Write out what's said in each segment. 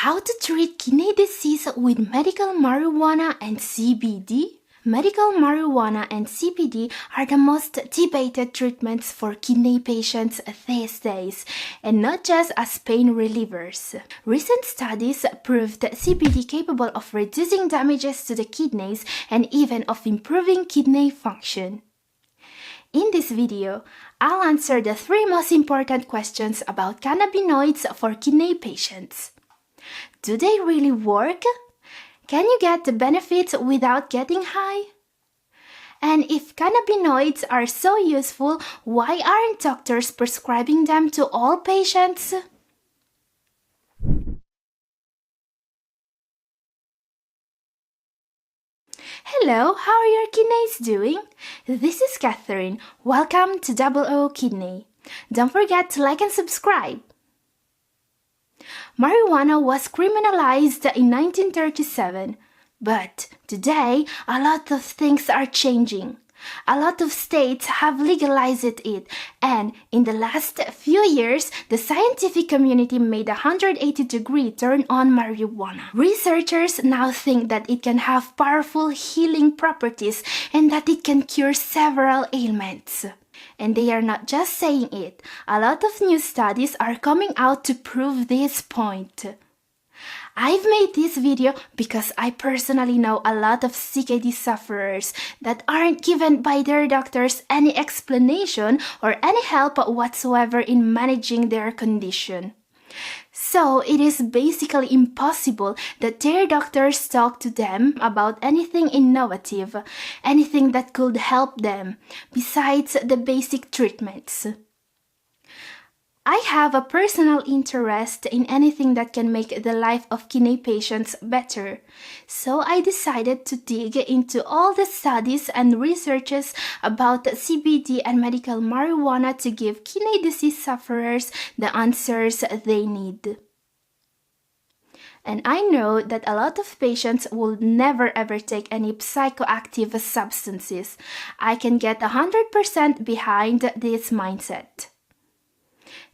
How to treat kidney disease with medical marijuana and CBD? Medical marijuana and CBD are the most debated treatments for kidney patients these days, and not just as pain relievers. Recent studies proved that CBD capable of reducing damages to the kidneys and even of improving kidney function. In this video, I'll answer the 3 most important questions about cannabinoids for kidney patients. Do they really work? Can you get the benefits without getting high? And if cannabinoids are so useful, why aren't doctors prescribing them to all patients? Hello, how are your kidneys doing? This is Catherine. Welcome to Double O Kidney. Don't forget to like and subscribe. Marijuana was criminalized in 1937, but today a lot of things are changing. A lot of states have legalized it, and in the last few years, the scientific community made a 180-degree turn on marijuana. Researchers now think that it can have powerful healing properties and that it can cure several ailments. And they are not just saying it. A lot of new studies are coming out to prove this point. I've made this video because I personally know a lot of CKD sufferers that aren't given by their doctors any explanation or any help whatsoever in managing their condition. So it is basically impossible that their doctors talk to them about anything innovative, anything that could help them, besides the basic treatments. I have a personal interest in anything that can make the life of kidney patients better, so I decided to dig into all the studies and researches about CBD and medical marijuana to give kidney disease sufferers the answers they need. And I know that a lot of patients will never ever take any psychoactive substances. I can get 100% behind this mindset.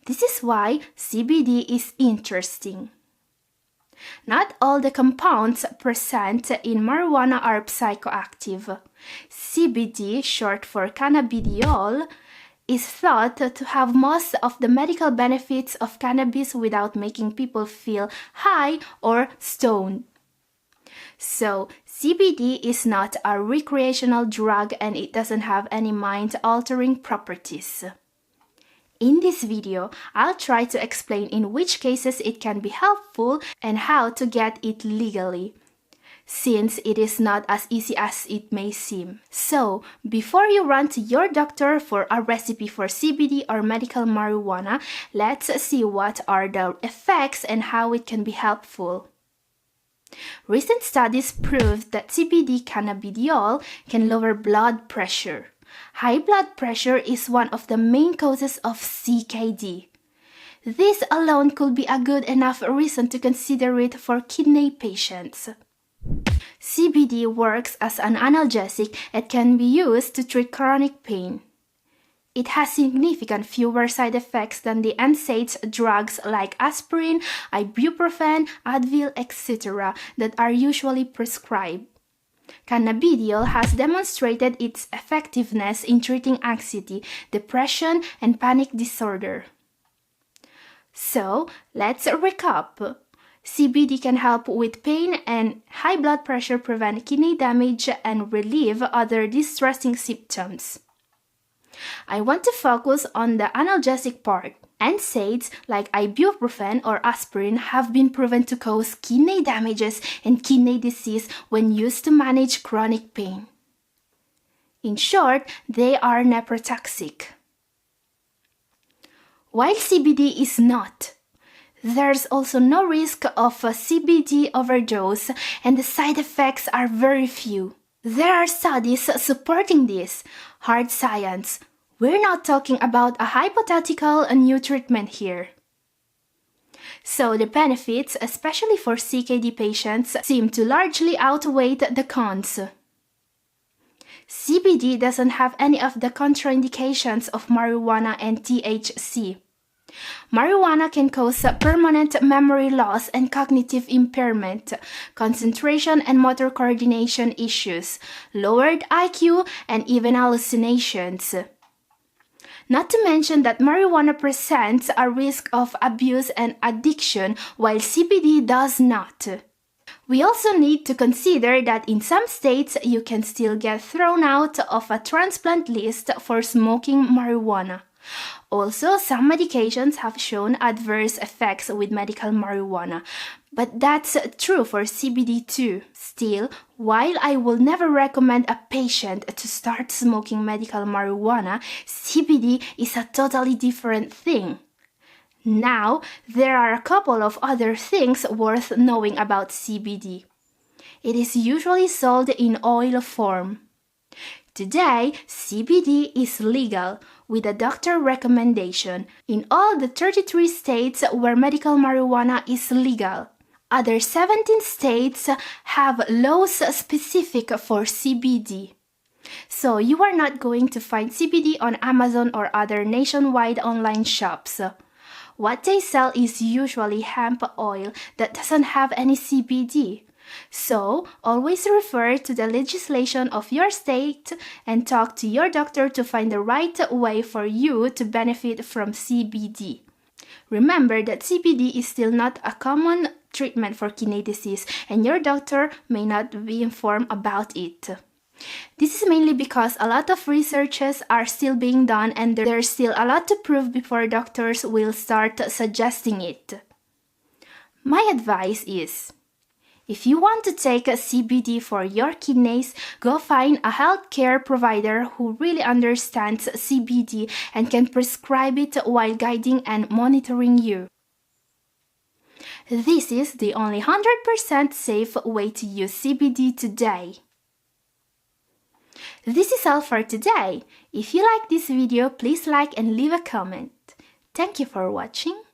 This is why CBD is interesting. Not all the compounds present in marijuana are psychoactive. CBD, short for Cannabidiol, is thought to have most of the medical benefits of cannabis without making people feel high or stoned. So, CBD is not a recreational drug and it doesn't have any mind-altering properties. In this video, I'll try to explain in which cases it can be helpful and how to get it legally, since it is not as easy as it may seem. So, before you run to your doctor for a recipe for CBD or medical marijuana, let's see what are the effects and how it can be helpful. Recent studies proved that CBD cannabidiol can lower blood pressure. High blood pressure is one of the main causes of CKD. This alone could be a good enough reason to consider it for kidney patients. CBD works as an analgesic and can be used to treat chronic pain. It has significant fewer side effects than the NSAIDs drugs like aspirin, ibuprofen, Advil, etc. that are usually prescribed. Cannabidiol has demonstrated its effectiveness in treating anxiety, depression, and panic disorder. So, let's recap. CBD can help with pain and high blood pressure, prevent kidney damage, and relieve other distressing symptoms. I want to focus on the analgesic part. NSAIDs like ibuprofen or aspirin have been proven to cause kidney damages and kidney disease when used to manage chronic pain. In short, they are nephrotoxic. While CBD is not, there's also no risk of a CBD overdose and the side effects are very few. There are studies supporting this, hard science. We're not talking about a hypothetical new treatment here. So the benefits, especially for CKD patients, seem to largely outweigh the cons. CBD doesn't have any of the contraindications of marijuana and THC. Marijuana can cause permanent memory loss and cognitive impairment, concentration and motor coordination issues, lowered IQ, and even hallucinations. Not to mention that marijuana presents a risk of abuse and addiction, while CBD does not. We also need to consider that in some states you can still get thrown out of a transplant list for smoking marijuana. Also, some medications have shown adverse effects with medical marijuana, but that's true for CBD too. Still, while I will never recommend a patient to start smoking medical marijuana, CBD is a totally different thing. Now, there are a couple of other things worth knowing about CBD. It is usually sold in oil form. Today, CBD is legal with a doctor recommendation in all the 33 states where medical marijuana is legal. Other 17 states have laws specific for CBD. So you are not going to find CBD on Amazon or other nationwide online shops. What they sell is usually hemp oil that doesn't have any CBD. So, always refer to the legislation of your state and talk to your doctor to find the right way for you to benefit from CBD. Remember that CBD is still not a common treatment for kidney disease, and your doctor may not be informed about it. This is mainly because a lot of researches are still being done and there's still a lot to prove before doctors will start suggesting it. My advice is, if you want to take a CBD for your kidneys, go find a healthcare provider who really understands CBD and can prescribe it while guiding and monitoring you. This is the only 100% safe way to use CBD today. This is all for today. If you like this video, please like and leave a comment. Thank you for watching.